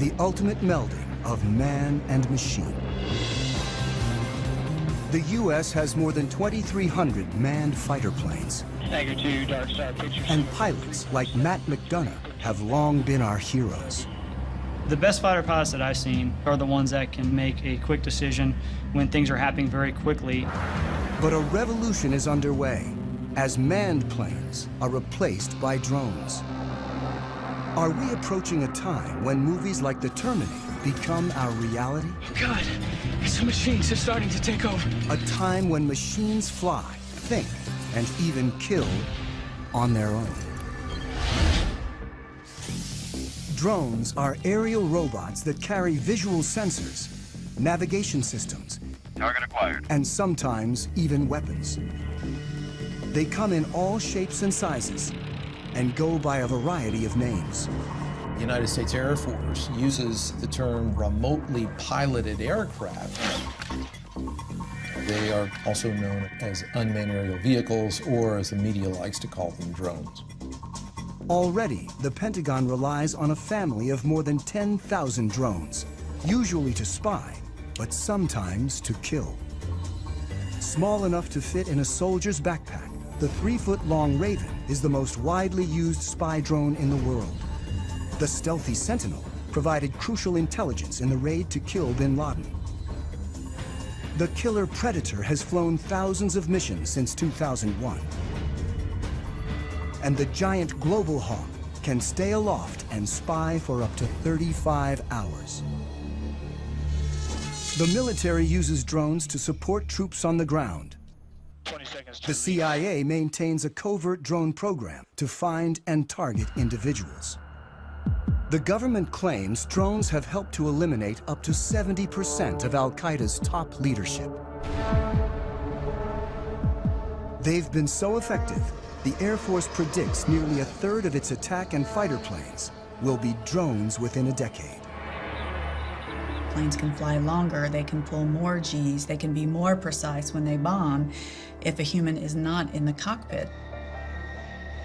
the ultimate melding of man and machine. The U.S. has more than 2,300 manned fighter planes. Tiger 2, Dark Star Pictures. And pilots like Matt McDonough have long been our heroes. The best fighter pilots that I've seen are the ones that can make a quick decision when things are happening very quickly. But a revolution is underway as manned planes are replaced by drones. Are we approaching a time when movies like The Terminator become our reality? Oh God, some machines are starting to take over. A time when machines fly, think, and even kill on their own. Drones are aerial robots that carry visual sensors, navigation systems, target acquired, and sometimes even weapons. They come in all shapes and sizes and go by a variety of names. The United States Air Force uses the term remotely piloted aircraft. They are also known as unmanned aerial vehicles, or as the media likes to call them, drones. Already, the Pentagon relies on a family of more than 10,000 drones, usually to spy, but sometimes to kill. Small enough to fit in a soldier's backpack, the 3-foot-long Raven is the most widely used spy drone in the world. The stealthy Sentinel provided crucial intelligence in the raid to kill bin Laden. The killer Predator has flown thousands of missions since 2001. And the giant Global Hawk can stay aloft and spy for up to 35 hours. The military uses drones to support troops on the ground. 20 seconds. The CIA maintains a covert drone program to find and target individuals. The government claims drones have helped to eliminate up to 70% of Al-Qaeda's top leadership. They've been so effective, the Air Force predicts nearly a third of its attack and fighter planes will be drones within a decade. Planes can fly longer, they can pull more Gs, they can be more precise when they bomb if a human is not in the cockpit.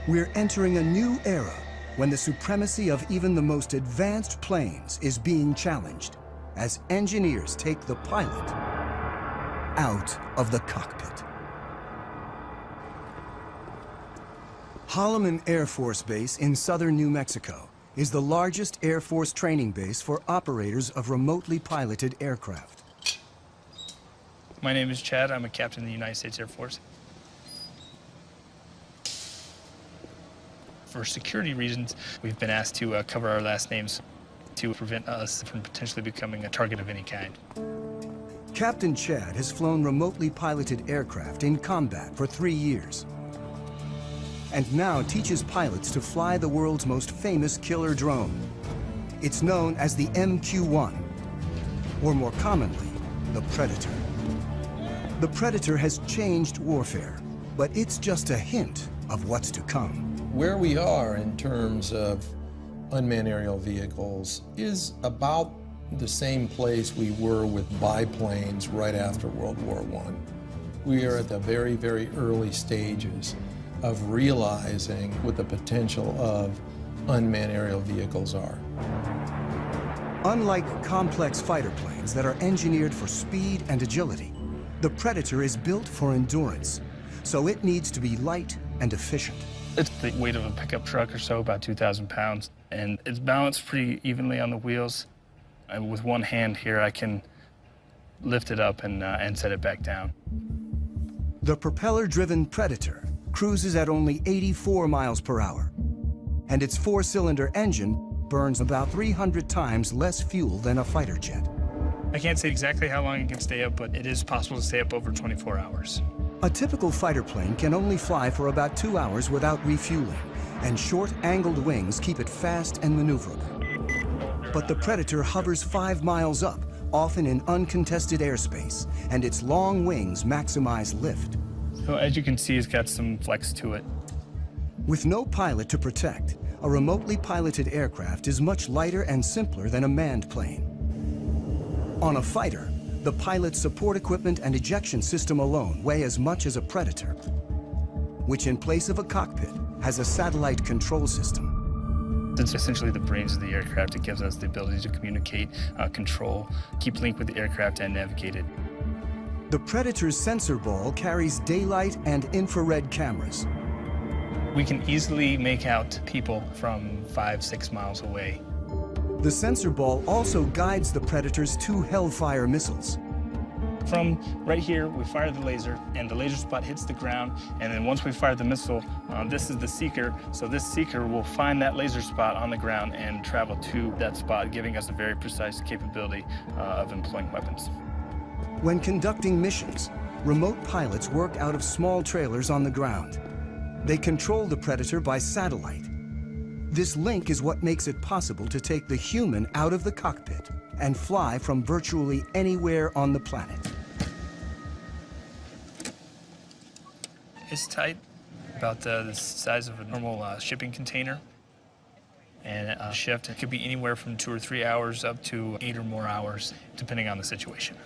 We're entering a new era when the supremacy of even the most advanced planes is being challenged as engineers take the pilot out of the cockpit. Holloman Air Force Base in southern New Mexico is the largest Air Force training base for operators of remotely piloted aircraft. My name is Chad. I'm a captain in the United States Air Force. For security reasons, we've been asked to cover our last names to prevent us from potentially becoming a target of any kind. Captain Chad has flown remotely piloted aircraft in combat for 3 years, and now teaches pilots to fly the world's most famous killer drone. It's known as the MQ-1, or more commonly, the Predator. The Predator has changed warfare, but it's just a hint of what's to come. Where we are in terms of unmanned aerial vehicles is about the same place we were with biplanes right after World War I. We are at the very, very early stages of realizing what the potential of unmanned aerial vehicles are. Unlike complex fighter planes that are engineered for speed and agility, the Predator is built for endurance, so it needs to be light and efficient. It's the weight of a pickup truck or so, about 2,000 pounds, and it's balanced pretty evenly on the wheels. And with one hand here, I can lift it up and set it back down. The propeller-driven Predator cruises at only 84 miles per hour, and its 4-cylinder engine burns about 300 times less fuel than a fighter jet. I can't say exactly how long it can stay up, but it is possible to stay up over 24 hours. A typical fighter plane can only fly for about 2 hours without refueling, and short, angled wings keep it fast and maneuverable. But the Predator hovers 5 miles up, often in uncontested airspace, and its long wings maximize lift. So as you can see, it's got some flex to it. With no pilot to protect, a remotely piloted aircraft is much lighter and simpler than a manned plane. On a fighter, the pilot's support equipment and ejection system alone weigh as much as a Predator, which in place of a cockpit has a satellite control system. It's essentially the brains of the aircraft. It gives us the ability to communicate, control, keep link with the aircraft, and navigate it. The Predator's sensor ball carries daylight and infrared cameras. We can easily make out people from 5-6 miles away. The sensor ball also guides the Predator's 2 Hellfire missiles. From right here, we fire the laser, and the laser spot hits the ground, and then once we fire the missile, this is the seeker, so this seeker will find that laser spot on the ground and travel to that spot, giving us a very precise capability of employing weapons. When conducting missions, remote pilots work out of small trailers on the ground. They control the Predator by satellite. This link is what makes it possible to take the human out of the cockpit and fly from virtually anywhere on the planet. It's tight, about the size of a normal shipping container. And a shift, it could be anywhere from 2 or 3 hours up to 8 or more hours, depending on the situation.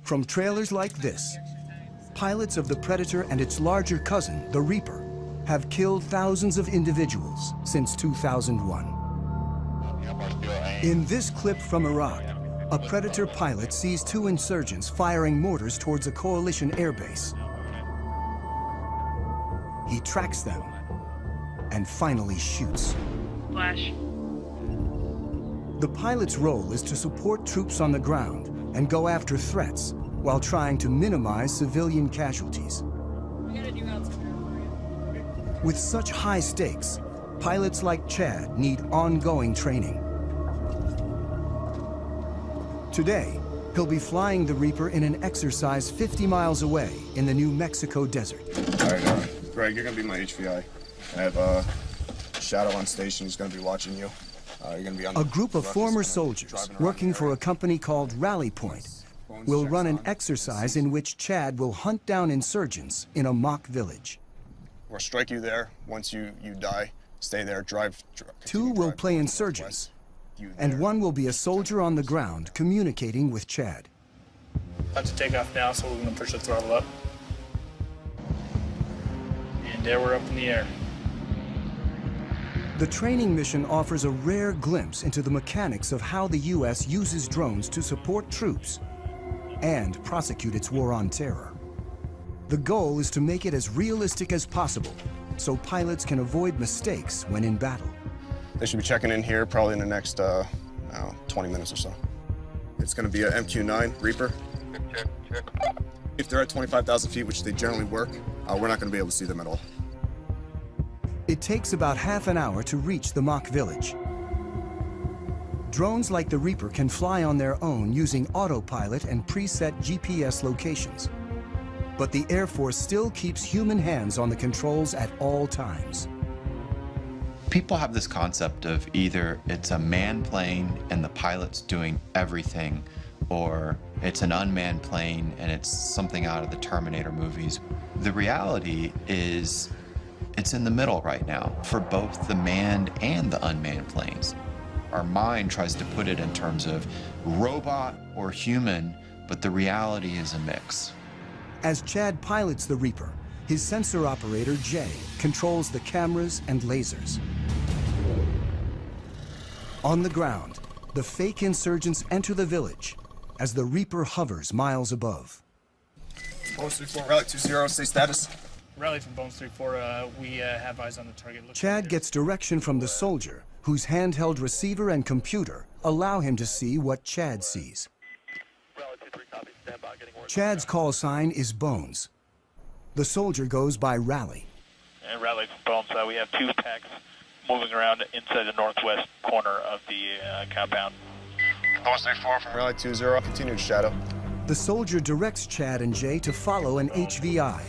From trailers like this, pilots of the Predator and its larger cousin, the Reaper, have killed thousands of individuals since 2001. In this clip from Iraq, a Predator pilot sees 2 insurgents firing mortars towards a coalition airbase. He tracks them and finally shoots. Flash. The pilot's role is to support troops on the ground and go after threats while trying to minimize civilian casualties. With such high stakes, pilots like Chad need ongoing training. Today, he'll be flying the Reaper in an exercise 50 miles away in the New Mexico desert. All right, Greg, you're gonna be my HVI. I have Shadow on station. He's gonna be watching you. You're gonna be on a group of former soldiers working for a company called Rally Point will run an exercise in which Chad will hunt down insurgents in a mock village. We'll strike you there. Once you die, stay there, drive. 2 will play insurgents, and 1 will be a soldier on the ground communicating with Chad. About to take off now, so we're going to push the throttle up. And there we're up in the air. The training mission offers a rare glimpse into the mechanics of how the U.S. uses drones to support troops and prosecute its war on terror. The goal is to make it as realistic as possible so pilots can avoid mistakes when in battle. They should be checking in here probably in the next 20 minutes or so. It's going to be a MQ-9 Reaper. Check. If they're at 25,000 feet, which they generally work, we're not going to be able to see them at all. It takes about half an hour to reach the mock village. Drones like the Reaper can fly on their own using autopilot and preset GPS locations. But the Air Force still keeps human hands on the controls at all times. People have this concept of either it's a manned plane and the pilot's doing everything, or it's an unmanned plane and it's something out of the Terminator movies. The reality is it's in the middle right now for both the manned and the unmanned planes. Our mind tries to put it in terms of robot or human, but the reality is a mix. As Chad pilots the Reaper, his sensor operator, Jay, controls the cameras and lasers. On the ground, the fake insurgents enter the village as the Reaper hovers miles above. Bones 3-4, Rally 20, stay status. Rally from Bones 3-4, we have eyes on the target. Chad gets direction from the soldier, whose handheld receiver and computer allow him to see what Chad sees. Chad's call sign is Bones. The soldier goes by Rally. And Rally from Bones, we have 2 packs moving around inside the northwest corner of the compound. Bones 3-4 from Rally 20, continued Shadow. The soldier directs Chad and Jay to follow an HVI,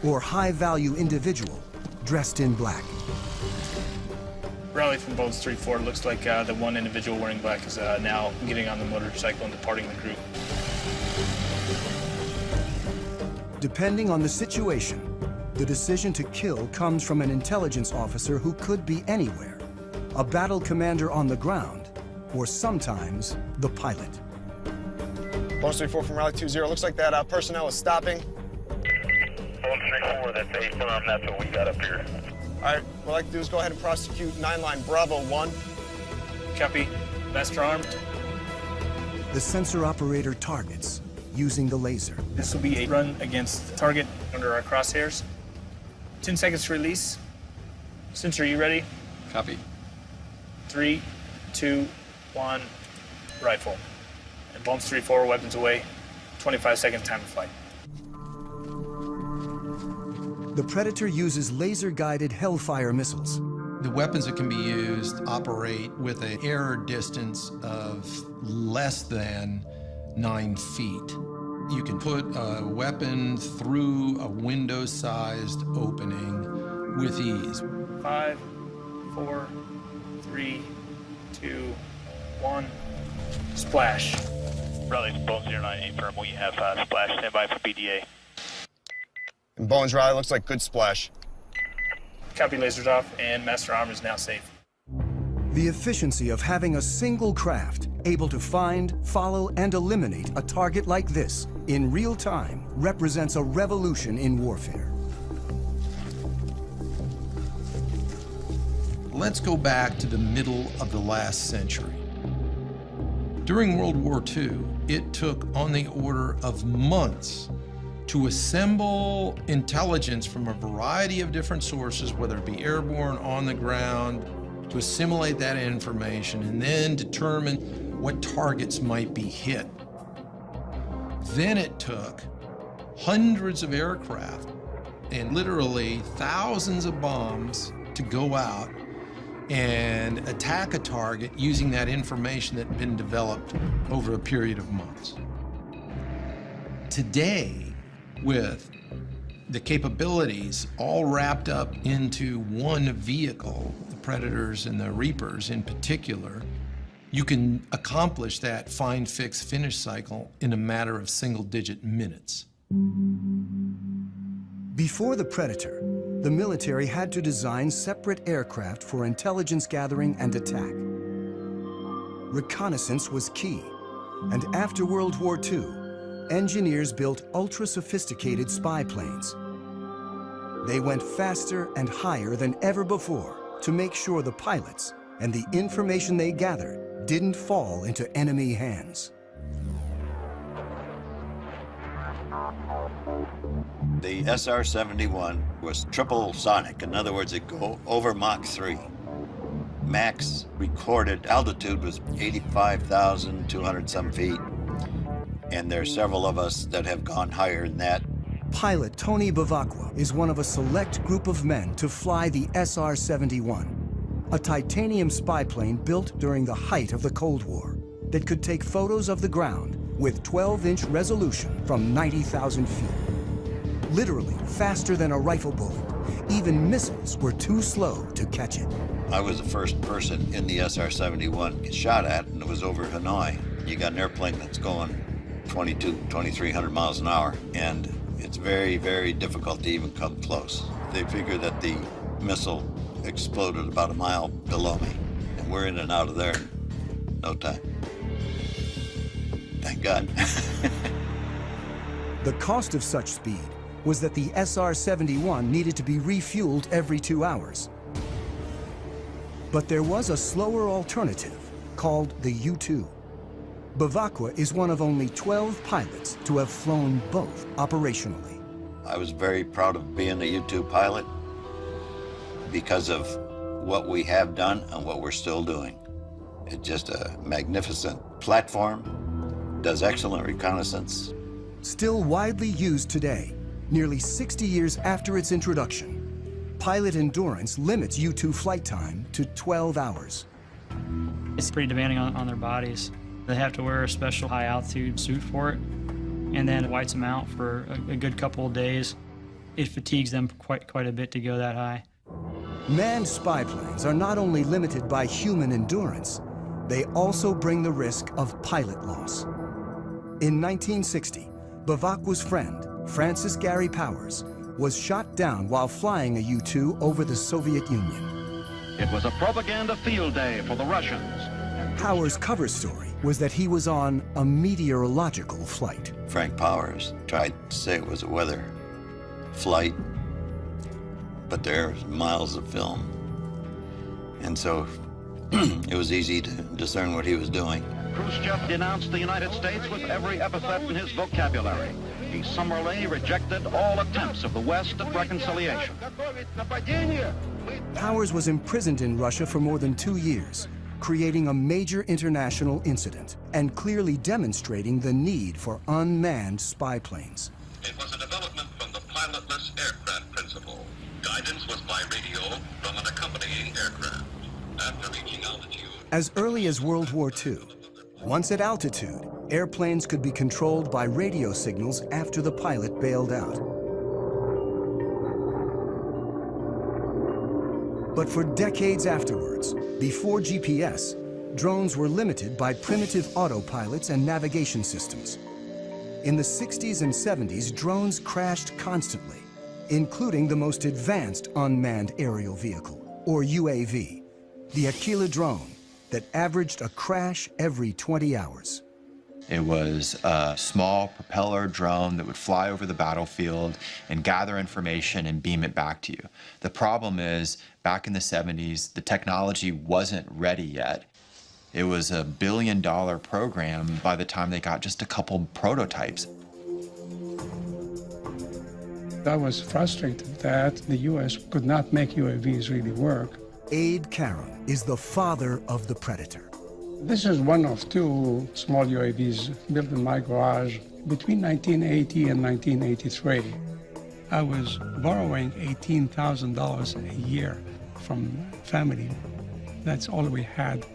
or high-value individual, dressed in black. Rally from Bones 3-4, looks like the one individual wearing black is now getting on the motorcycle and departing the group. Depending on the situation, the decision to kill comes from an intelligence officer who could be anywhere, a battle commander on the ground, or sometimes the pilot. Bones 3-4 from Rally 20, looks like that personnel is stopping. Bones 3-4, that's a firm, that's what we got up here. All right, what I'd like to do is go ahead and prosecute 9-line Bravo 1. Copy. Master armed. The sensor operator targets using the laser. This will be a run against the target under our crosshairs. 10 seconds to release. Sensor, you ready? Copy. 3, 2, 1, rifle. And bombs 3-4, weapons away. 25 seconds time of flight. The Predator uses laser-guided Hellfire missiles. The weapons that can be used operate with an error distance of less than 9 feet. You can put a weapon through a window-sized opening with ease. 5, 4, 3, 2, 1, splash. Raleigh, Bones 09, affirm we have splash, standby for BDA. And Bones Riley, looks like good splash. Copy, lasers off, and Master Arm is now safe. The efficiency of having a single craft able to find, follow, and eliminate a target like this in real time represents a revolution in warfare. Let's go back to the middle of the last century. During World War II, it took on the order of months to assemble intelligence from a variety of different sources, whether it be airborne, on the ground, to assimilate that information and then determine what targets might be hit. Then it took hundreds of aircraft and literally thousands of bombs to go out and attack a target using that information that had been developed over a period of months. Today, with the capabilities all wrapped up into one vehicle, the Predators and the Reapers in particular, you can accomplish that find, fix, finish cycle in a matter of single-digit minutes. Before the Predator, the military had to design separate aircraft for intelligence gathering and attack. Reconnaissance was key, and after World War II, engineers built ultra-sophisticated spy planes. They went faster and higher than ever before to make sure the pilots and the information they gathered didn't fall into enemy hands. The SR-71 was triple sonic. In other words, it go over Mach 3. Max recorded altitude was 85,200 some feet. And there are several of us that have gone higher than that. Pilot Tony Bevacqua is one of a select group of men to fly the SR-71, a titanium spy plane built during the height of the Cold War that could take photos of the ground with 12-inch resolution from 90,000 feet. Literally faster than a rifle bullet. Even missiles were too slow to catch it. I was the first person in the SR-71 to get shot at, and it was over Hanoi. You got an airplane that's going 2,300 miles an hour, and it's very, very difficult to even come close. They figure that the missile exploded about a mile below me, and we're in and out of there in no time. Thank God. The cost of such speed was that the SR-71 needed to be refueled every 2 hours. But there was a slower alternative called the U-2. Bevacqua is one of only 12 pilots to have flown both operationally. I was very proud of being a U-2 pilot because of what we have done and what we're still doing. It's just a magnificent platform, does excellent reconnaissance. Still widely used today, nearly 60 years after its introduction, pilot endurance limits U-2 flight time to 12 hours. It's pretty demanding on their bodies. They have to wear a special high-altitude suit for it, and then it whites them out for a good couple of days. It fatigues them quite a bit to go that high. Manned spy planes are not only limited by human endurance, they also bring the risk of pilot loss. In 1960, Bevacqua's friend, Francis Gary Powers, was shot down while flying a U-2 over the Soviet Union. It was a propaganda field day for the Russians. Powers' cover story was that he was on a meteorological flight. Frank Powers tried to say it was a weather flight. but there's miles of film. And so it was easy to discern what he was doing. Khrushchev denounced the United States with every epithet in his vocabulary. He summarily rejected all attempts of the West at reconciliation. Powers was imprisoned in Russia for more than 2 years, creating a major international incident and clearly demonstrating the need for unmanned spy planes. It was a development from the pilotless aircraft principle. Guidance was by radio from an accompanying aircraft. After reaching altitude... As early as World War II, once at altitude, airplanes could be controlled by radio signals after the pilot bailed out. But for decades afterwards, before GPS, drones were limited by primitive autopilots and navigation systems. In the 60s and 70s, drones crashed constantly, including the most advanced unmanned aerial vehicle, or UAV, the Aquila drone, that averaged a crash every 20 hours. It was a small propeller drone that would fly over the battlefield and gather information and beam it back to you. The problem is, back in the 70s, the technology wasn't ready yet. It was a $1 billion program by the time they got just a couple prototypes. I was frustrated that the U.S. could not make UAVs really work. Ade Karam is the father of the Predator. This is one of 2 small UAVs built in my garage between 1980 and 1983. I was borrowing $18,000 a year from family. That's all we had.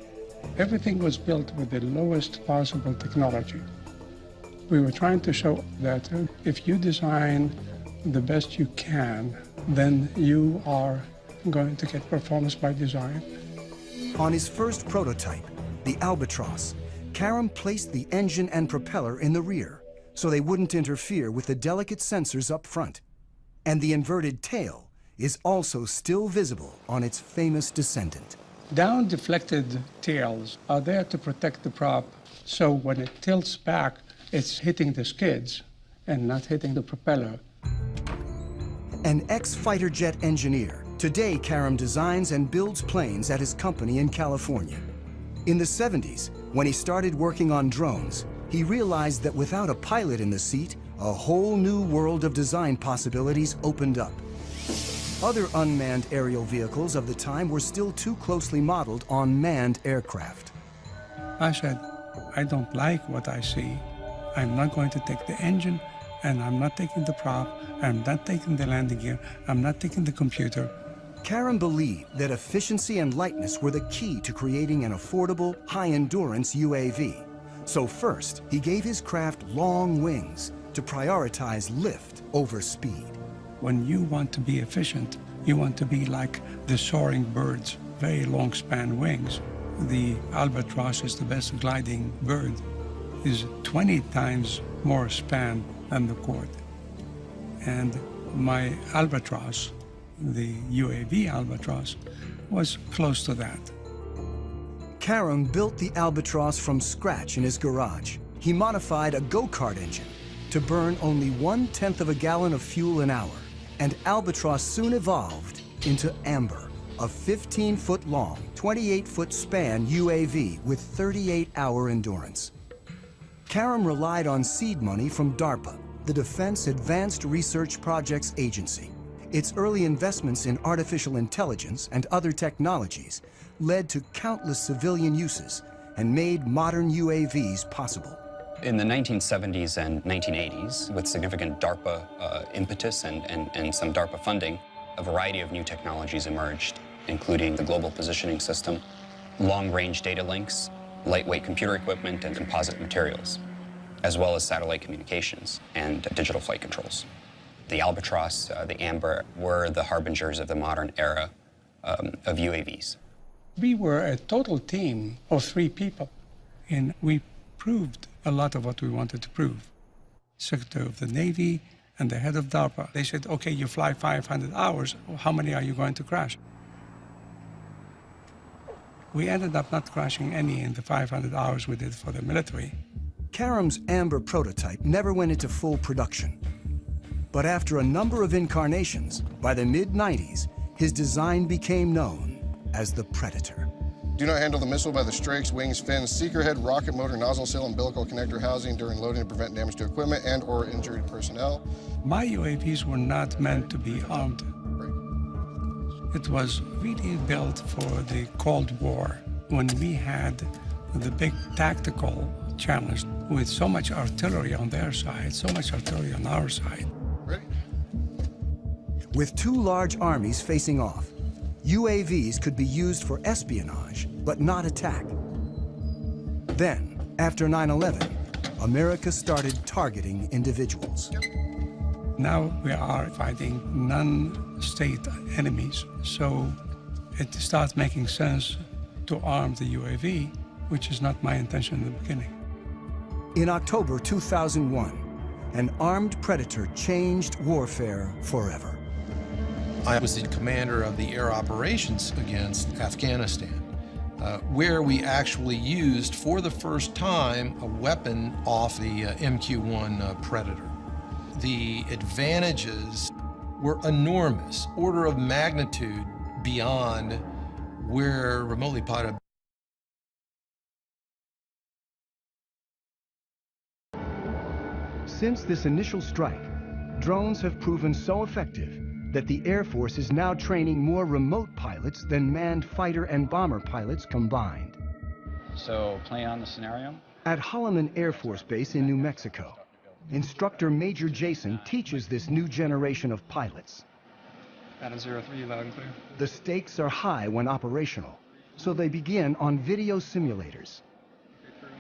Everything was built with the lowest possible technology. We were trying to show that if you design the best you can, then you are going to get performance by design. On his first prototype, the Albatross, Karam placed the engine and propeller in the rear so they wouldn't interfere with the delicate sensors up front. And the inverted tail is also still visible on its famous descendant. Down-deflected tails are there to protect the prop, so when it tilts back, it's hitting the skids and not hitting the propeller. An ex-fighter jet engineer, today Karam designs and builds planes at his company in California. In the 70s, when he started working on drones, he realized that without a pilot in the seat, a whole new world of design possibilities opened up. Other unmanned aerial vehicles of the time were still too closely modeled on manned aircraft. I said, I don't like what I see. I'm not going to take the engine, and I'm not taking the prop, I'm not taking the landing gear, I'm not taking the computer. Karam believed that efficiency and lightness were the key to creating an affordable, high-endurance UAV. So first, he gave his craft long wings to prioritize lift over speed. When you want to be efficient, you want to be like the soaring birds, very long span wings. The Albatross is the best gliding bird, is 20 times more span than the Quad. And my Albatross, the UAV Albatross, was close to that. Karam built the Albatross from scratch in his garage. He modified a go-kart engine to burn only 1/10 of a gallon of fuel an hour, and Albatross soon evolved into Amber, a 15-foot-long, 28-foot span UAV with 38-hour endurance. Karam relied on seed money from DARPA, the Defense Advanced Research Projects Agency. Its early investments in artificial intelligence and other technologies led to countless civilian uses and made modern UAVs possible. In the 1970s and 1980s, with significant DARPA impetus and some DARPA funding, a variety of new technologies emerged, including the Global Positioning System, long-range data links, lightweight computer equipment, and composite materials, as well as satellite communications and digital flight controls. The Albatross, the Amber, were the harbingers of the modern era of UAVs. We were a total team of 3 people, and we proved a lot of what we wanted to prove. Secretary of the Navy and the head of DARPA, they said, okay, you fly 500 hours, how many are you going to crash? We ended up not crashing any in the 500 hours we did for the military. Karam's Amber prototype never went into full production. But after a number of incarnations, by the mid-90s, his design became known as the Predator. Do not handle the missile by the strakes, wings, fins, seeker head, rocket motor, nozzle seal, umbilical connector housing during loading to prevent damage to equipment and or injured personnel. My UAVs were not meant to be armed. It was really built for the Cold War, when we had the big tactical challenge with so much artillery on their side, so much artillery on our side. Ready? With two large armies facing off, UAVs could be used for espionage, but not attack. Then, after 9/11, America started targeting individuals. Now we are fighting non-state enemies, so it starts making sense to arm the UAV, which is not my intention in the beginning. In October 2001, an armed Predator changed warfare forever. I was the commander of the air operations against Afghanistan, where we actually used, for the first time, a weapon off the MQ-1 Predator. The advantages were enormous, order of magnitude beyond where remotely piloted. Since this initial strike, drones have proven so effective that the Air Force is now training more remote pilots than manned fighter and bomber pilots combined. So, play on the scenario? At Holloman Air Force Base in New Mexico, instructor Major Jason teaches this new generation of pilots. Adam 03, loud and clear. The stakes are high when operational, so they begin on video simulators.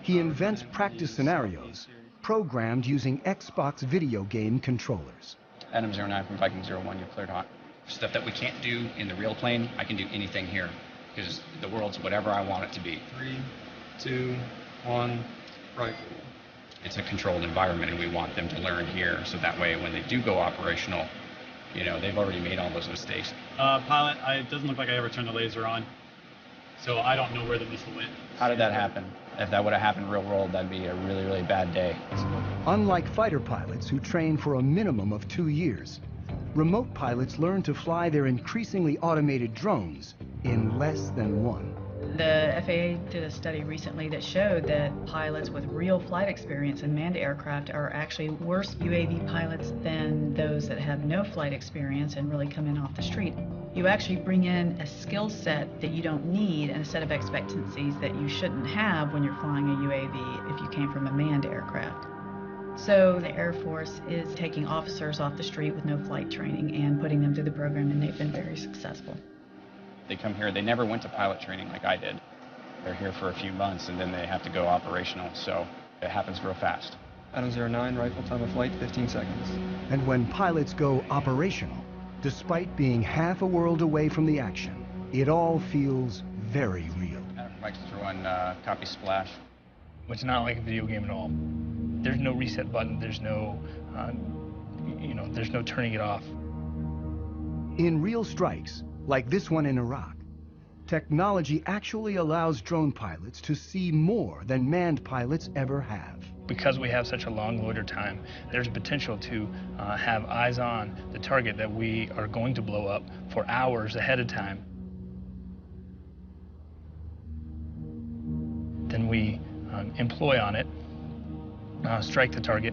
He invents practice scenarios programmed using Xbox video game controllers. Adam 09 from Viking 01, you're cleared hot. Stuff that we can't do in the real plane, I can do anything here, because the world's whatever I want it to be. 3, 2, 1, rifle. It's a controlled environment, and we want them to learn here, so that way when they do go operational, you know, they've already made all those mistakes. Pilot, it doesn't look like I ever turned the laser on, so I don't know where the missile went. How did that happen? If that would have happened in real world, that'd be a really, really bad day. Unlike fighter pilots who train for a minimum of 2 years, remote pilots learn to fly their increasingly automated drones in less than one. The FAA did a study recently that showed that pilots with real flight experience in manned aircraft are actually worse UAV pilots than those that have no flight experience and really come in off the street. You actually bring in a skill set that you don't need and a set of expectancies that you shouldn't have when you're flying a UAV if you came from a manned aircraft. So the Air Force is taking officers off the street with no flight training and putting them through the program, and they've been very successful. They come here, they never went to pilot training like I did. They're here for a few months and then they have to go operational, so it happens real fast. Adam 09, rifle, time of flight, 15 seconds. And when pilots go operational, despite being half a world away from the action, it all feels very real. Adam from Viking 01, copy splash. It's not like a video game at all. There's no reset button, there's no, there's no turning it off. In real strikes, like this one in Iraq, technology actually allows drone pilots to see more than manned pilots ever have. Because we have such a long loader time, there's potential to have eyes on the target that we are going to blow up for hours ahead of time. Then we employ on it, strike the target.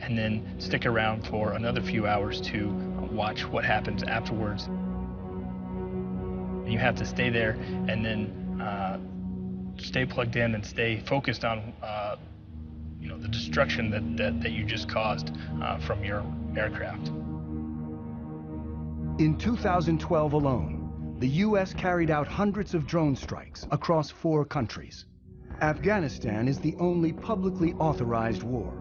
And then stick around for another few hours to watch what happens afterwards. You have to stay there and then stay plugged in and stay focused on the destruction that you just caused from your aircraft. In 2012 alone, the U.S. carried out hundreds of drone strikes across 4 countries. Afghanistan is the only publicly authorized war,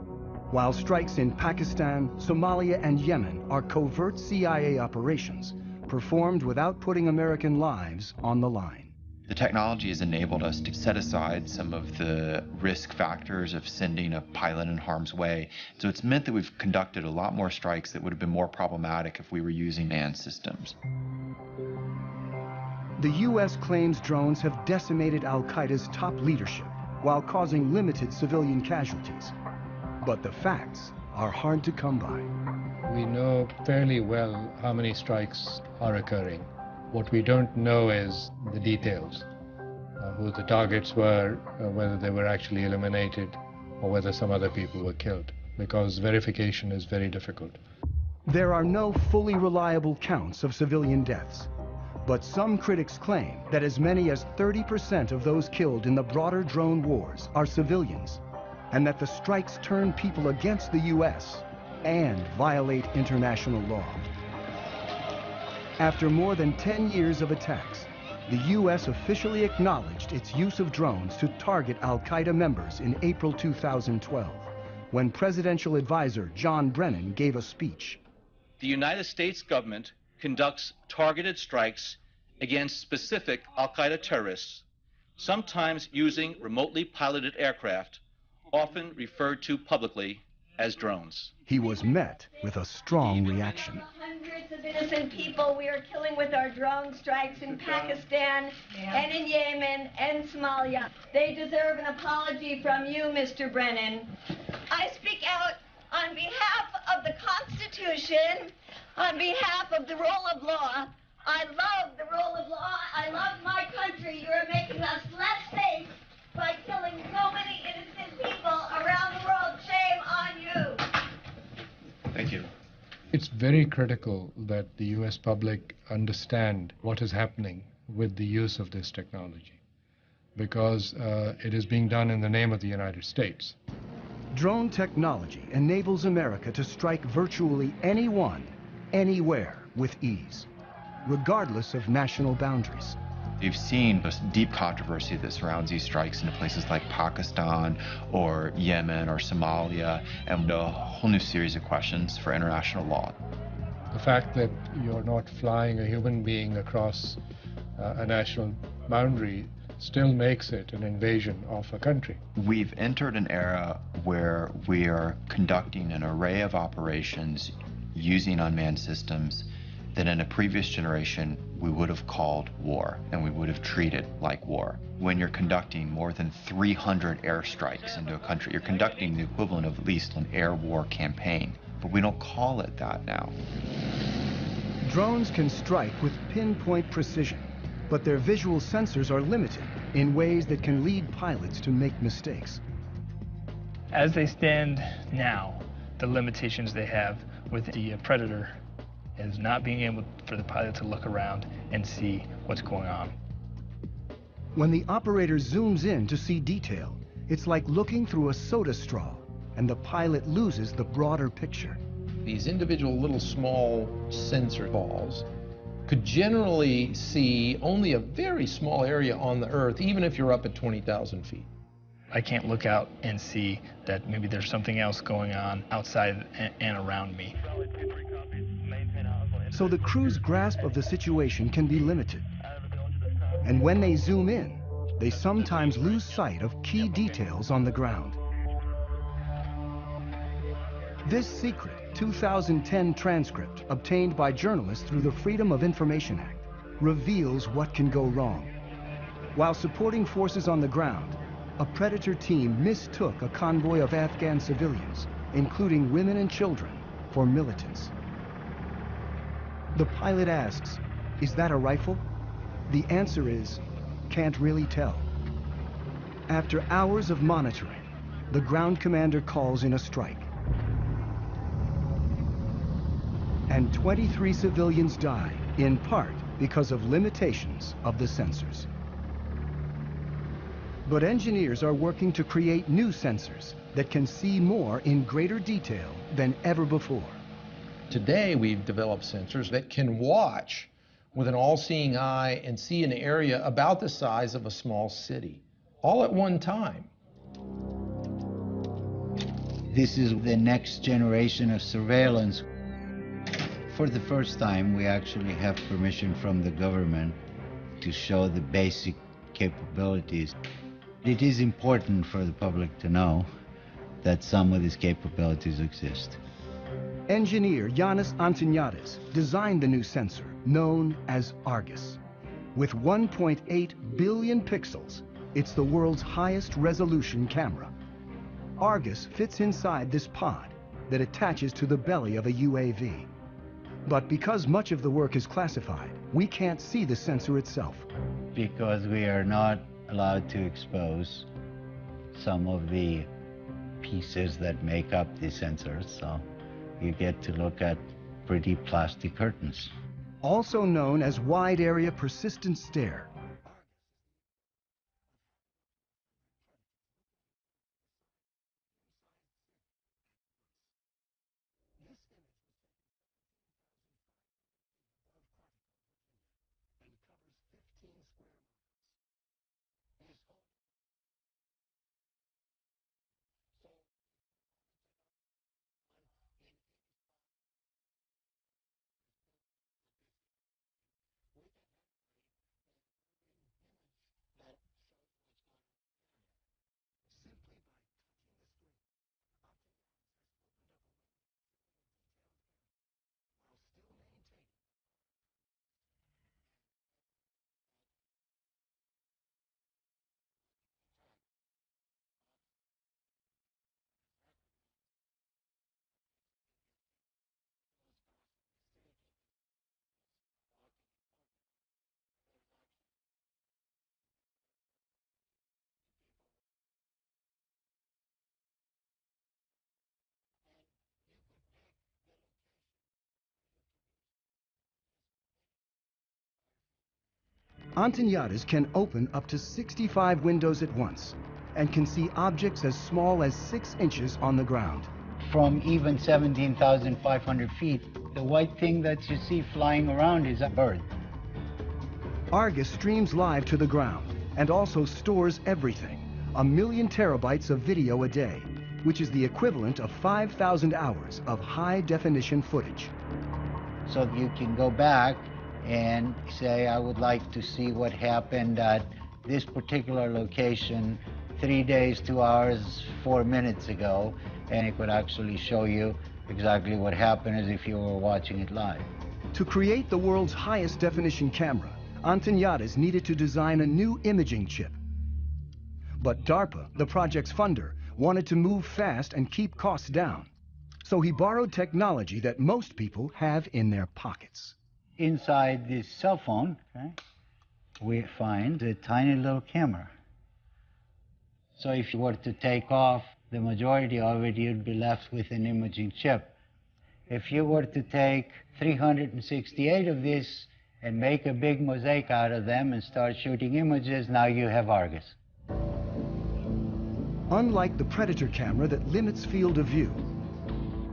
while strikes in Pakistan, Somalia, and Yemen are covert CIA operations performed without putting American lives on the line. The technology has enabled us to set aside some of the risk factors of sending a pilot in harm's way. So it's meant that we've conducted a lot more strikes that would have been more problematic if we were using manned systems. The U.S. claims drones have decimated al-Qaeda's top leadership while causing limited civilian casualties. But the facts are hard to come by. We know fairly well how many strikes are occurring. What we don't know is the details, who the targets were, whether they were actually eliminated, or whether some other people were killed, because verification is very difficult. There are no fully reliable counts of civilian deaths, but some critics claim that as many as 30% of those killed in the broader drone wars are civilians, and that the strikes turn people against the U.S. and violate international law. After more than 10 years of attacks, the U.S. officially acknowledged its use of drones to target al-Qaeda members in April 2012, when presidential advisor John Brennan gave a speech. The United States government conducts targeted strikes against specific al-Qaeda terrorists, sometimes using remotely piloted aircraft, often referred to publicly as drones. He was met with a strong reaction. Hundreds of innocent people we are killing with our drone strikes in Pakistan and in Yemen and Somalia. They deserve an apology from you, Mr. Brennan. I speak out on behalf of the Constitution, on behalf of the rule of law. I love the rule of law. I love my country. You are making us less safe by killing so many innocent people around the world. Shame on you. Thank you. It's very critical that the U.S. public understand what is happening with the use of this technology, because it is being done in the name of the United States. Drone technology enables America to strike virtually anyone, anywhere with ease, regardless of national boundaries. You've seen this deep controversy that surrounds these strikes into places like Pakistan or Yemen or Somalia, and a whole new series of questions for international law. The fact that you're not flying a human being across a national boundary still makes it an invasion of a country. We've entered an era where we are conducting an array of operations using unmanned systems that in a previous generation we would have called war, and we would have treated like war. When you're conducting more than 300 airstrikes into a country, you're conducting the equivalent of at least an air war campaign, but we don't call it that now. Drones can strike with pinpoint precision, but their visual sensors are limited in ways that can lead pilots to make mistakes. As they stand now, the limitations they have with the Predator is not being able for the pilot to look around and see what's going on. When the operator zooms in to see detail, it's like looking through a soda straw, and the pilot loses the broader picture. These individual little small sensor balls could generally see only a very small area on the Earth, even if you're up at 20,000 feet. I can't look out and see that maybe there's something else going on outside and around me. So the crew's grasp of the situation can be limited. And when they zoom in, they sometimes lose sight of key details on the ground. This secret 2010 transcript, obtained by journalists through the Freedom of Information Act, reveals what can go wrong. While supporting forces on the ground, a Predator team mistook a convoy of Afghan civilians, including women and children, for militants. The pilot asks, "Is that a rifle?" The answer is, "Can't really tell." After hours of monitoring, the ground commander calls in a strike. And 23 civilians die, in part because of limitations of the sensors. But engineers are working to create new sensors that can see more in greater detail than ever before. Today, we've developed sensors that can watch with an all-seeing eye and see an area about the size of a small city, all at one time. This is the next generation of surveillance. For the first time, we actually have permission from the government to show the basic capabilities. It is important for the public to know that some of these capabilities exist. Engineer Yanis Antoniadis designed the new sensor, known as Argus. With 1.8 billion pixels, it's the world's highest resolution camera. Argus fits inside this pod that attaches to the belly of a UAV. But because much of the work is classified, we can't see the sensor itself. Because we are not allowed to expose some of the pieces that make up the sensors, so you get to look at pretty plastic curtains. Also known as wide area persistent stare. Antennatas can open up to 65 windows at once and can see objects as small as 6 inches on the ground. From even 17,500 feet, the white thing that you see flying around is a bird. Argus streams live to the ground and also stores everything, 1 million terabytes of video a day, which is the equivalent of 5,000 hours of high-definition footage. So you can go back and say, I would like to see what happened at this particular location 3 days, 2 hours, 4 minutes ago, and it would actually show you exactly what happened as if you were watching it live. To create the world's highest definition camera, Antennatas needed to design a new imaging chip. But DARPA, the project's funder, wanted to move fast and keep costs down. So he borrowed technology that most people have in their pockets. Inside this cell phone, okay, we find a tiny little camera. So if you were to take off the majority of it, you'd be left with an imaging chip. If you were to take 368 of this and make a big mosaic out of them and start shooting images, now you have Argus. Unlike the Predator camera that limits field of view,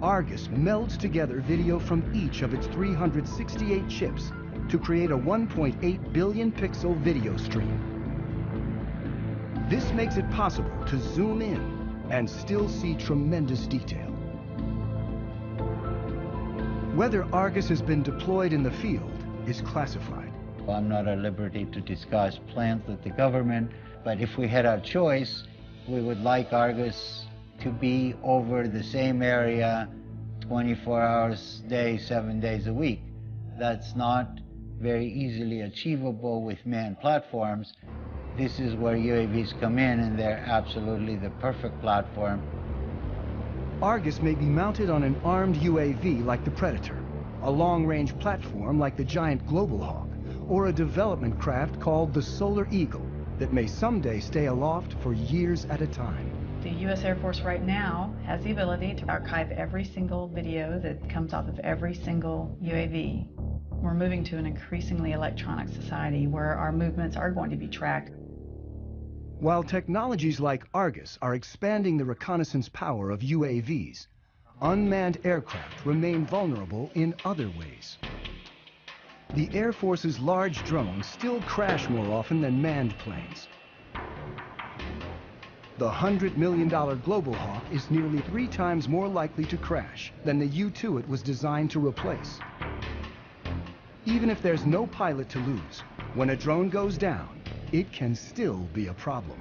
Argus melds together video from each of its 368 chips to create a 1.8 billion pixel video stream. This makes it possible to zoom in and still see tremendous detail. Whether Argus has been deployed in the field is classified. I'm not at liberty to discuss plans with the government, but if we had our choice, we would like Argus to be over the same area 24 hours a day, 7 days a week. That's not very easily achievable with manned platforms. This is where UAVs come in, and they're absolutely the perfect platform. Argus may be mounted on an armed UAV like the Predator, a long-range platform like the giant Global Hawk, or a development craft called the Solar Eagle that may someday stay aloft for years at a time. The U.S. Air Force right now has the ability to archive every single video that comes off of every single UAV. We're moving to an increasingly electronic society where our movements are going to be tracked. While technologies like Argus are expanding the reconnaissance power of UAVs, unmanned aircraft remain vulnerable in other ways. The Air Force's large drones still crash more often than manned planes. The $100 million Global Hawk is nearly 3 times more likely to crash than the U-2 it was designed to replace. Even if there's no pilot to lose, when a drone goes down, it can still be a problem.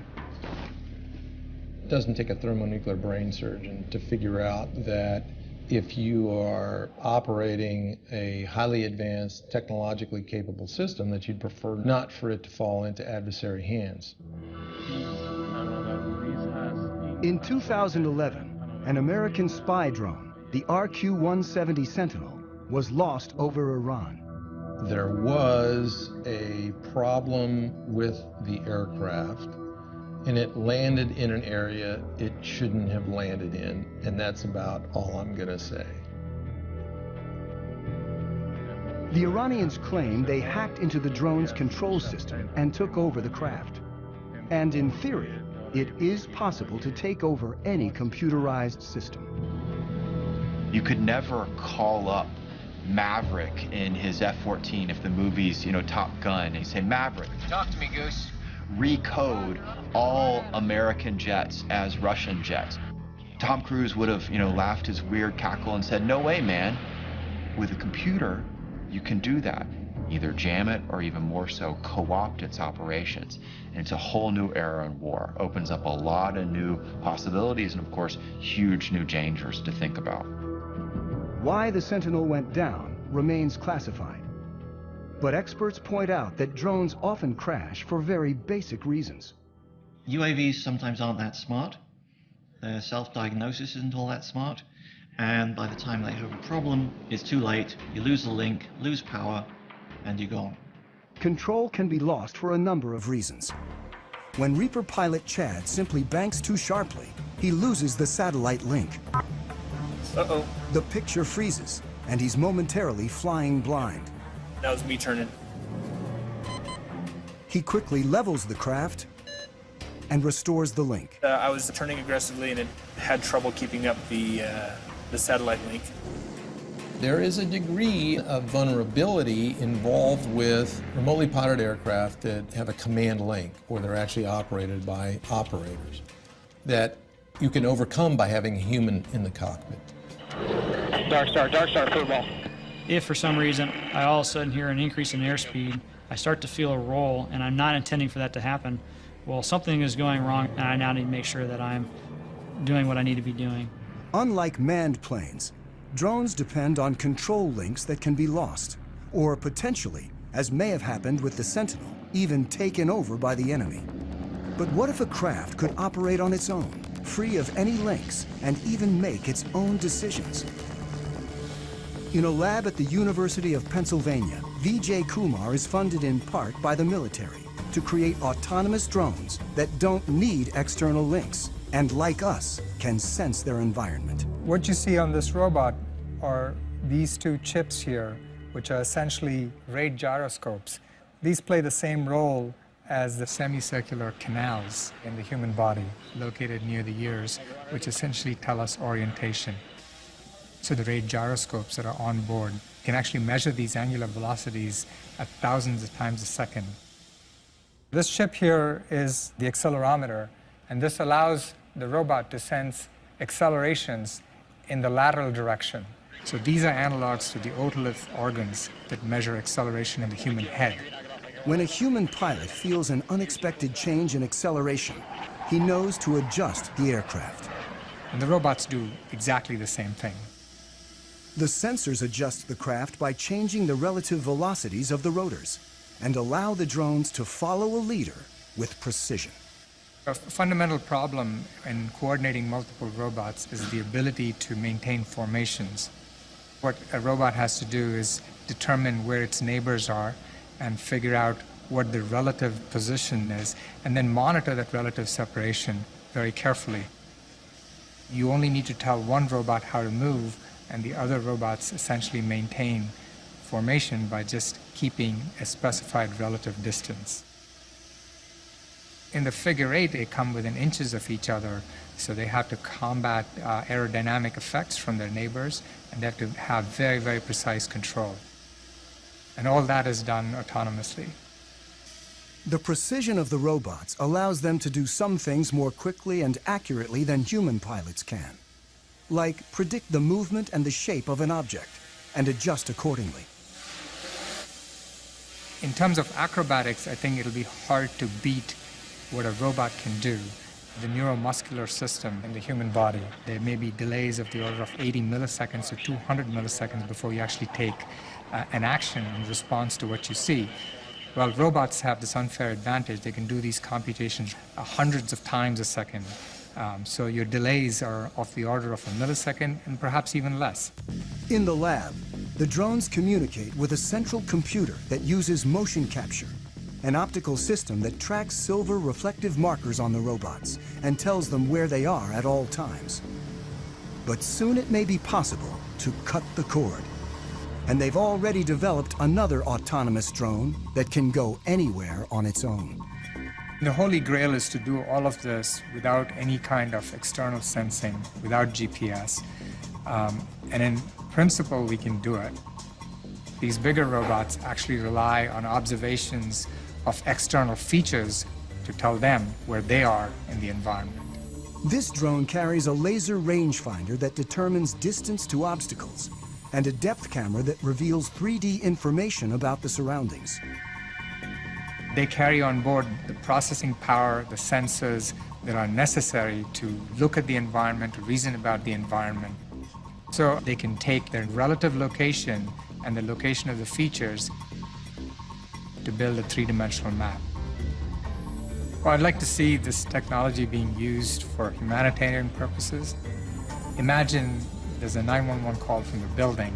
It doesn't take a thermonuclear brain surgeon to figure out that if you are operating a highly advanced, technologically capable system, that you'd prefer not for it to fall into adversary hands. In 2011, an American spy drone, the RQ-170 Sentinel, was lost over Iran. There was a problem with the aircraft, and it landed in an area it shouldn't have landed in, and that's about all I'm going to say. The Iranians claim they hacked into the drone's control system and took over the craft. And in theory, it is possible to take over any computerized system. You could never call up Maverick in his F-14 if the movie's, Top Gun, and you say, Maverick, talk to me, Goose. Recode all American jets as Russian jets. Tom Cruise would have, laughed his weird cackle and said, no way, man. With a computer, you can do that. Either jam it or even more so, co-opt its operations. And it's a whole new era in war. Opens up a lot of new possibilities and, of course, huge new dangers to think about. Why the Sentinel went down remains classified. But experts point out that drones often crash for very basic reasons. UAVs sometimes aren't that smart. Their self-diagnosis isn't all that smart. And by the time they have a problem, it's too late. You lose the link, lose power, and you're gone. Control can be lost for a number of reasons. When Reaper pilot Chad simply banks too sharply, he loses the satellite link. Uh-oh. The picture freezes, and he's momentarily flying blind. That was me turning. He quickly levels the craft and restores the link. I was turning aggressively and it had trouble keeping up the satellite link. There is a degree of vulnerability involved with remotely piloted aircraft that have a command link, or they're actually operated by operators, that you can overcome by having a human in the cockpit. Dark Star, football. If for some reason I all of a sudden hear an increase in airspeed, I start to feel a roll, and I'm not intending for that to happen, well, something is going wrong, and I now need to make sure that I'm doing what I need to be doing. Unlike manned planes, drones depend on control links that can be lost, or potentially, as may have happened with the Sentinel, even taken over by the enemy. But what if a craft could operate on its own, free of any links, and even make its own decisions? In a lab at the University of Pennsylvania, Vijay Kumar is funded in part by the military to create autonomous drones that don't need external links and, like us, can sense their environment. What you see on this robot are these two chips here, which are essentially rate gyroscopes. These play the same role as the semicircular canals in the human body located near the ears, which essentially tell us orientation. So the rate gyroscopes that are on board can actually measure these angular velocities at thousands of times a second. This chip here is the accelerometer, and this allows the robot to sense accelerations in the lateral direction. So these are analogs to the otolith organs that measure acceleration in the human head. When a human pilot feels an unexpected change in acceleration, he knows to adjust the aircraft. And the robots do exactly the same thing. The sensors adjust the craft by changing the relative velocities of the rotors and allow the drones to follow a leader with precision. A fundamental problem in coordinating multiple robots is the ability to maintain formations. What a robot has to do is determine where its neighbors are and figure out what the relative position is, and then monitor that relative separation very carefully. You only need to tell one robot how to move, and the other robots essentially maintain formation by just keeping a specified relative distance. In the figure eight, they come within inches of each other, so they have to combat aerodynamic effects from their neighbors, and they have to have very, very precise control. And all that is done autonomously. The precision of the robots allows them to do some things more quickly and accurately than human pilots can, like predict the movement and the shape of an object and adjust accordingly. In terms of acrobatics, I think it'll be hard to beat what a robot can do. the neuromuscular system in the human body. There may be delays of the order of 80 milliseconds to 200 milliseconds before you actually take an action in response to what you see. Well, robots have this unfair advantage. They can do these computations hundreds of times a second. So your delays are of the order of a millisecond and perhaps even less. In the lab, the drones communicate with a central computer that uses motion capture, an optical system that tracks silver reflective markers on the robots and tells them where they are at all times. But soon it may be possible to cut the cord. And they've already developed another autonomous drone that can go anywhere on its own. The holy grail is to do all of this without any kind of external sensing, without GPS. And in principle, we can do it. These bigger robots actually rely on observations of external features to tell them where they are in the environment. This drone carries a laser rangefinder that determines distance to obstacles and a depth camera that reveals 3D information about the surroundings. They carry on board the processing power, the sensors that are necessary to look at the environment, to reason about the environment. So they can take their relative location and the location of the features to build a three-dimensional map. Well, I'd like to see this technology being used for humanitarian purposes. Imagine there's a 911 call from the building.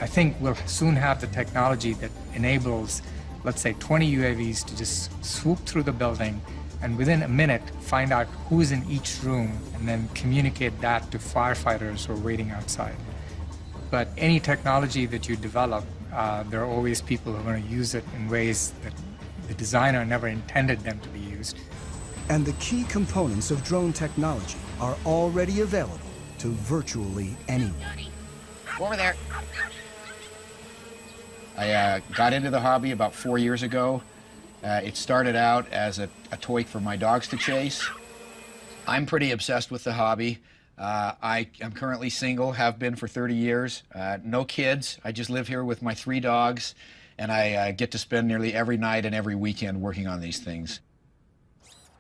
I think we'll soon have the technology that enables, let's say, 20 UAVs to just swoop through the building and within a minute find out who's in each room and then communicate that to firefighters who are waiting outside. But any technology that you develop, there are always people who are going to use it in ways that the designer never intended them to be used. And the key components of drone technology are already available to virtually anyone. Over there. I got into the hobby about 4 years ago. It started out as a toy for my dogs to chase. I'm pretty obsessed with the hobby. I am currently single, have been for 30 years. No kids. I just live here with my 3 dogs, and I get to spend nearly every night and every weekend working on these things.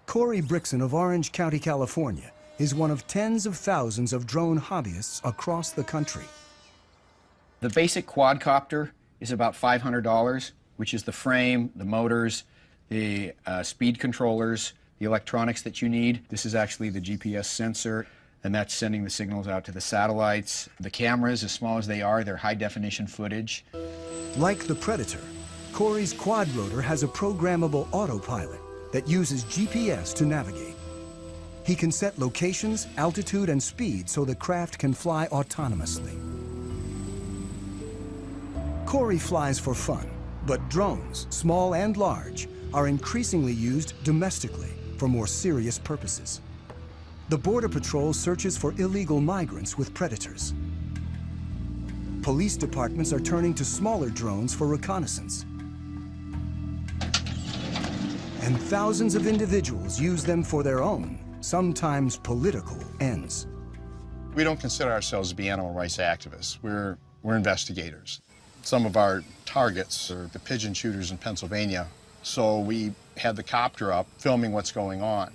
Corey Brixon of Orange County, California, is one of tens of thousands of drone hobbyists across the country. The basic quadcopter is about $500, which is the frame, the motors, the speed controllers, the electronics that you need. This is actually the GPS sensor, and that's sending the signals out to the satellites. The cameras, as small as they are, they're high-definition footage. Like the Predator, Corey's quadrotor has a programmable autopilot that uses GPS to navigate. He can set locations, altitude, and speed so the craft can fly autonomously. Corey flies for fun, but drones, small and large, are increasingly used domestically for more serious purposes. The Border Patrol searches for illegal migrants with Predators. Police departments are turning to smaller drones for reconnaissance. And thousands of individuals use them for their own, sometimes political, ends. We don't consider ourselves to be animal rights activists. We're investigators. Some of our targets are the pigeon shooters in Pennsylvania, so we had the copter up filming what's going on.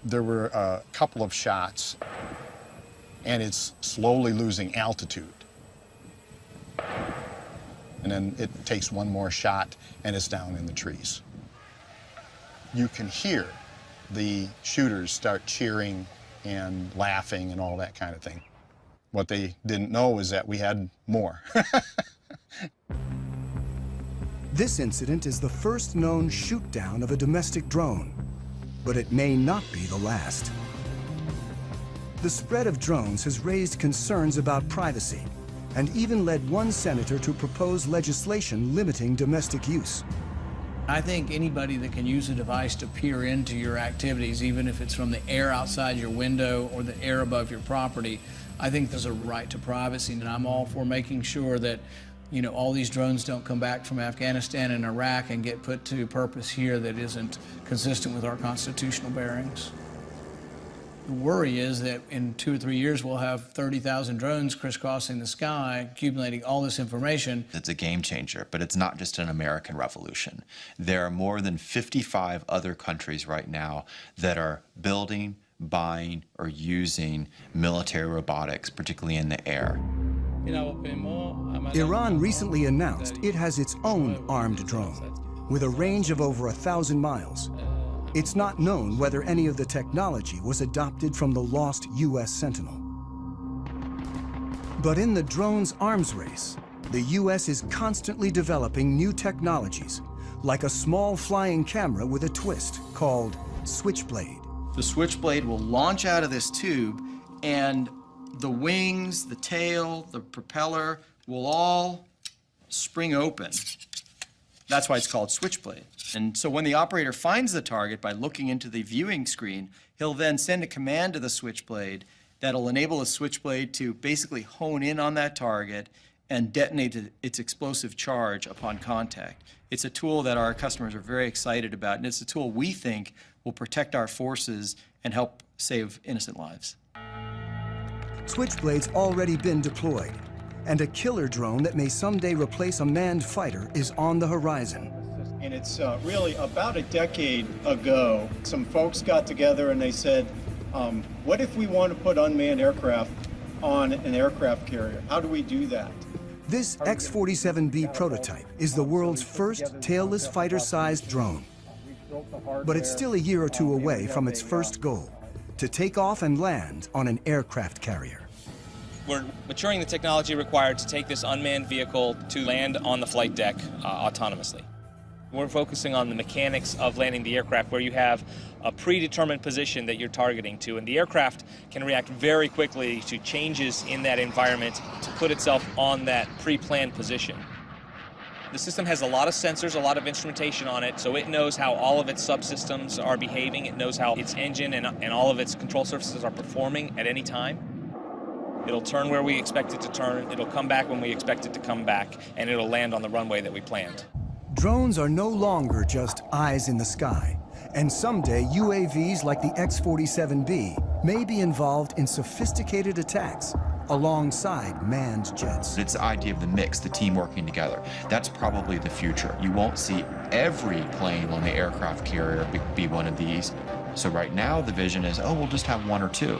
There were a couple of shots, and it's slowly losing altitude. And then it takes one more shot, and it's down in the trees. You can hear the shooters start cheering and laughing and all that kind of thing. What they didn't know is that we had more. This incident is the first known shoot-down of a domestic drone, but it may not be the last. The spread of drones has raised concerns about privacy and even led one senator to propose legislation limiting domestic use. I think anybody that can use a device to peer into your activities, even if it's from the air outside your window or the air above your property, I think there's a right to privacy, and I'm all for making sure that, you know, all these drones don't come back from Afghanistan and Iraq and get put to purpose here that isn't consistent with our constitutional bearings. The worry is that in 2 or 3 years, we'll have 30,000 drones crisscrossing the sky, accumulating all this information. It's a game changer, but it's not just an American revolution. There are more than 55 other countries right now that are building, buying, or using military robotics, particularly in the air. Iran recently announced it has its own armed drone with a range of over 1,000 miles. It's not known whether any of the technology was adopted from the lost U.S. Sentinel. But in the drone's arms race, the U.S. is constantly developing new technologies, like a small flying camera with a twist called Switchblade. The Switchblade will launch out of this tube, and the wings, the tail, the propeller will all spring open. That's why it's called Switchblade. And so when the operator finds the target by looking into the viewing screen, he'll then send a command to the Switchblade that'll enable the Switchblade to basically hone in on that target and detonate its explosive charge upon contact. It's a tool that our customers are very excited about, and it's a tool we think will protect our forces and help save innocent lives. Switchblade's already been deployed, and a killer drone that may someday replace a manned fighter is on the horizon. And it's really about a decade ago, some folks got together and they said, what if we want to put unmanned aircraft on an aircraft carrier? How do we do that? This X-47B prototype is the world's first tailless fighter-sized drone. But it's still a year or two away from its first goal, to take off and land on an aircraft carrier. We're maturing the technology required to take this unmanned vehicle to land on the flight deck autonomously. We're focusing on the mechanics of landing the aircraft, where you have a predetermined position that you're targeting to, and the aircraft can react very quickly to changes in that environment to put itself on that pre-planned position. The system has a lot of sensors, a lot of instrumentation on it, so it knows how all of its subsystems are behaving. It knows how its engine and all of its control surfaces are performing at any time. It'll turn where we expect it to turn, it'll come back when we expect it to come back, and it'll land on the runway that we planned. Drones are no longer just eyes in the sky, and someday UAVs like the X-47B may be involved in sophisticated attacks alongside manned jets. It's the idea of the mix, the team working together. That's probably the future. You won't see every plane on the aircraft carrier be one of these. So right now the vision is, oh, we'll just have one or two.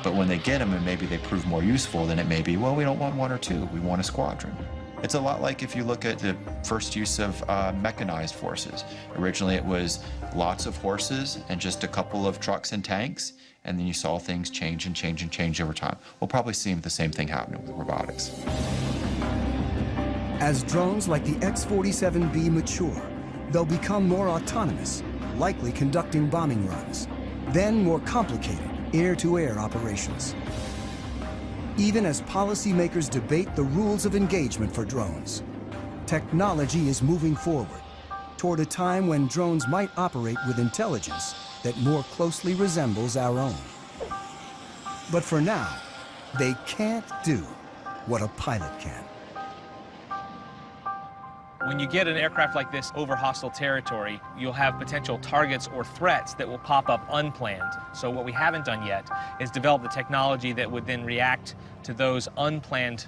But when they get them and maybe they prove more useful, then it may be, well, we don't want one or two, we want a squadron. It's a lot like if you look at the first use of mechanized forces. Originally it was lots of horses and just a couple of trucks and tanks, and then you saw things change and change and change over time. We'll probably see the same thing happening with robotics. As drones like the X-47B mature, they'll become more autonomous, likely conducting bombing runs, then more complicated air-to-air operations. Even as policymakers debate the rules of engagement for drones, technology is moving forward toward a time when drones might operate with intelligence that more closely resembles our own. But for now, they can't do what a pilot can. When you get an aircraft like this over hostile territory, you'll have potential targets or threats that will pop up unplanned. So what we haven't done yet is develop the technology that would then react to those unplanned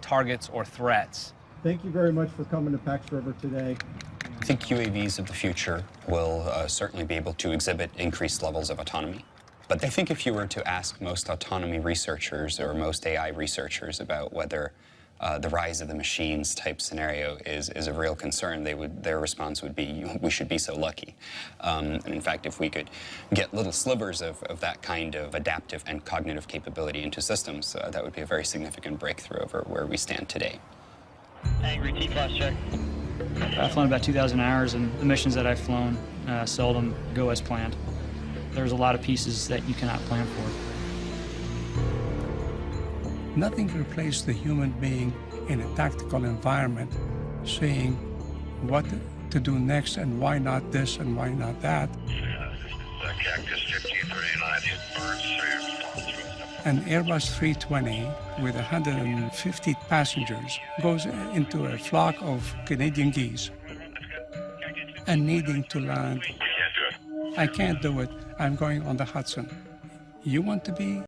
targets or threats. Thank you very much for coming to Pax River today. I think UAVs of the future will certainly be able to exhibit increased levels of autonomy. But I think if you were to ask most autonomy researchers or most AI researchers about whether the rise of the machines type scenario is a real concern, their response would be, we should be so lucky. And in fact, if we could get little slivers of that kind of adaptive and cognitive capability into systems, that would be a very significant breakthrough over where we stand today. Angry T-Class check. I've flown about 2,000 hours, and the missions that I've flown seldom go as planned. There's a lot of pieces that you cannot plan for. Nothing replaces the human being in a tactical environment, saying what to do next and why not this and why not that. Cactus 1539, hit birds. An Airbus 320 with 150 passengers goes into a flock of Canadian geese and needing to land. You can't do it. I can't do it. I'm going on the Hudson. you want to be.